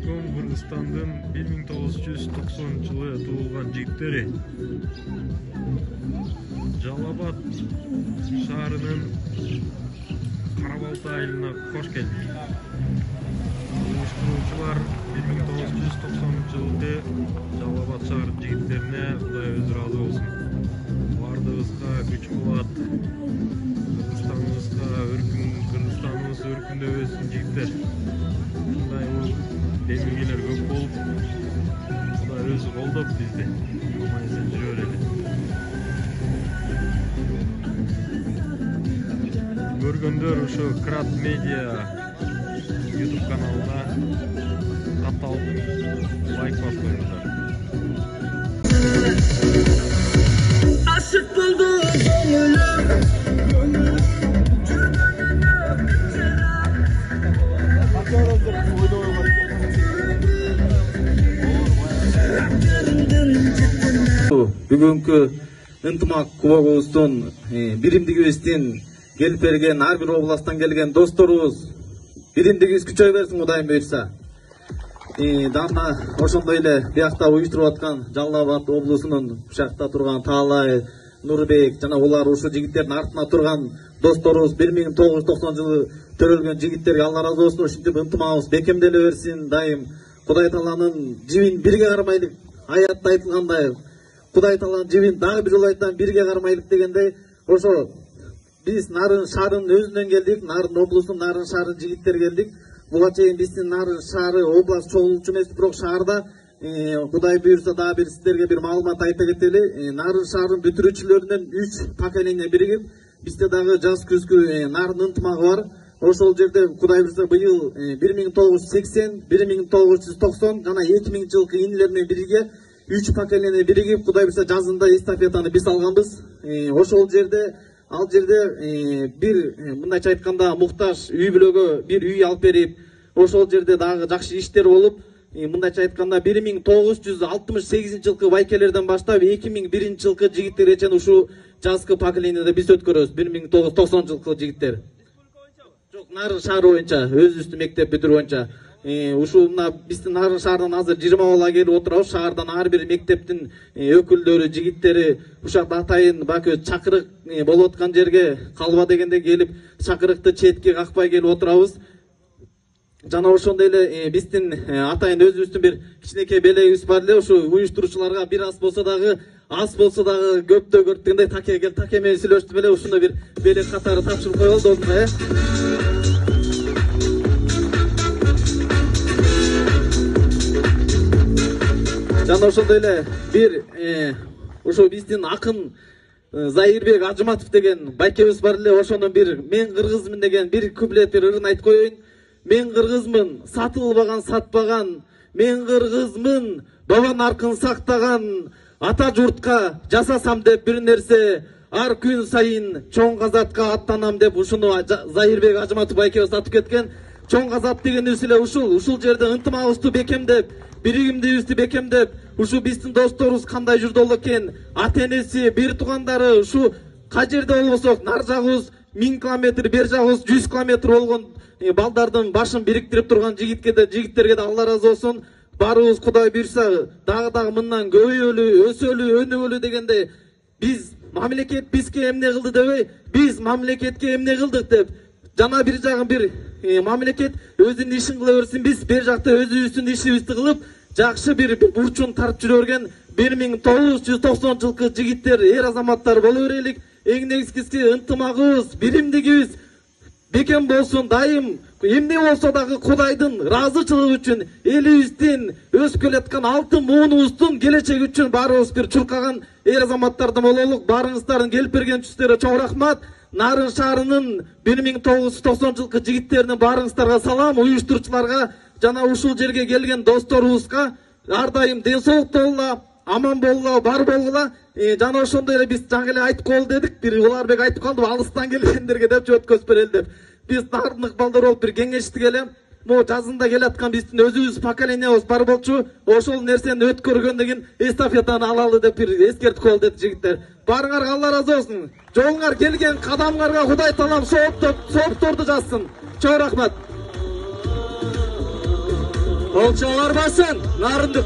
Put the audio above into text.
Чоң Кыргызстандын 1990-жылы туулган жигиттери Жалал Абад шаарынын Карабалты айылына кош келдик. Уюштуруучулар 1990-жылы Жалал Абад шаар жигиттерине Кудай өзү ыраазы болсун. Бардыгыбызга күч кубат, Кыргызстаныбыз өркүндөбөсүн жигиттер. Ушундай демилгелер көп болуп, Кудай өзү колдоп бизди. Аман-эсен жүрө берели. Көргөндөр ошо Крат Медиа YouTube каналына катталып лайк басып коюңуздар. Aşık buldu gönlüm. Бүгүнкү ынтымак кубогубуздун биримдигибиздин келип берген ар бир областтан келген досторубуз биримдигибиз күчөй берсин Кудайым буйрса. Дана ошондой эле биякта уюштуруп аткан Жалал Абад облусунун ушакта турган Таалай, Нурбек жана улар ушу жигиттердин артына турган досторубуз 1990-жылы төрөлгөн жигиттерге Алла ыраазы болсун. Ушинтип ынтымагыбыз бекемделе берсин. Дайым Кудай Тааланын жибин бирге кармайлык, аятта айтылгандай Кудай Тааланын жибин дагы бир жолу айтам, бирге кармайлык дегендей, ошо биз Нарын шаарынын өзүнөн келдик, Нарын облусунун Нарын шаарынын жигиттери келдик. Буга чейин биздин Нарын шаары область чогулчу эмес, бирок шаарда Кудай буйрса дагы бир сиздерге бир маалымат айтып кетели. Нарын шаарынын бүтүрүүчүлөрүнөн 3 поколение биригип, бизде дагы жаз күзгү Нарын ынтымагы бар. Ошол жерде Кудай буйрса быйыл 1980, 1990 жана 2000 жылкы инилер менен бирге 3 поколение биригип, Кудай буйрса жазында эстафетаны биз алганбыз. Ошол жерде ал жерде бир мындайча айтканда муктаж үй бүлөгө бир үй алып берип, ошол жерде дагы жакшы иштер болуп, мындайча айтканда 1968 жылкы байкелерден баштап 2001 жылкы жигиттерге чейин ушу жазкы поколениеде биз өткөрөбүз. 1990 жылкы жигиттер. Жок, Нарын шаары боюнча, өзүбүздүн мектеп бүтүрүү боюнча. Ушу мына биздин Нарын шаарынан азыр 20 бала келип отурабыз. Шаардан ар бир мектептин өкүлдөрү, жигиттери ушакта атайын бакы чакырык болуп аткан жерге калба дегенде келип, чакырыкты четке какпай келип отурабыз. Жана ошондой эле биздин атайын өзүбүздүн бир кичинекей белегибиз бар эле. Ушу уюштуруучуларга бир аз болсо дагы көптө көрүп дегендей таке кел, таке менен сүйлөштүм эле. Ушуну бир белек катары тапшырып коелу досумга. Жана ошондой эле бир ушу биздин акын Заирбек Ажыматов деген байкебиз бар эле. Ошонун бир мен кыргызмын деген бир куплет бир ырын айтып коеюн. Мен кыргызмын, сатылбаган, сатпаган. Мен кыргызмын, бабан аркын сактаган. Ата журтка жасасам деп бир нерсе, ар күн сайын чоң казатка аттанам деп ушуну Заирбек Ажыматов байкебиз атып кеткен. Чоң казат дегенибиз эле ушул жерде ынтымагыбызды бекемдеп, биригимдигибизди бекемдеп, ушу биздин досторубуз кандай жүрдө болот экен, ата энеси, бир туугандары ушу кай жерде болбосок, нар жагыбыз 1000 километр, бер жагыбыз 100 километр болгон балдардын башын бириктирип турган жигиттерге да Алла ыраазы болсун. Барыбыз Кудай буйрса дагы мындан көбөйөлү, өсөлү, өнүгөлү дегенде биз мамлекет бизге эмне кылды дебей, биз мамлекетке эмне кылдык деп, жана бир жагын бир мамлекет өзүнүн ишин кыла берсин, биз бер жакта өзүбүздүн ишибизди кылып, жакшы бир бурчун тартып жүрө берген 1990 жылкы жигиттер, эр азаматтар боло берелик. Эң негизгиси ынтымагыбыз, биримдигибиз бекем болсун. Дайым эмне болсо дагы Кудайдын ыраазычылыгы үчүн, элибиздин өсүп келаткан алтын муунубуздун келечеги үчүн баарыбыз бир чуркаган эр азаматтардан бололук. Баарыңыздардын келип берген түстөрү чоң рахмат. Нарын шаарынын 1990 жылкы жигиттеринин баарыңыздарга салам, уюштуруучуларга жана ушул жерге келген досторубузга ар дайым ден соолукта болула, аман болула, бар болгула. Жана ошондой эле биз жаңы эле айтып коелу дедик. Бир Уларбек айтып калды, алыстан келгендерге деп өткөзүп берели деп. Биз нарындык балдар болуп бир кеңештик эле. Могу жазында келаткан биздин өзүбүз поколениябыз бар болчу. Ошол нерсени өткөргөндөн эстафетаны алалы деп бир эскертип коелу деди жигиттер. Барыңарга Алла ыраазы болсун. Жолуңар келген кадамыңарга Кудай Таалам соопторду жазсын. Чоң рахмат. Колчалар басын, нарындык.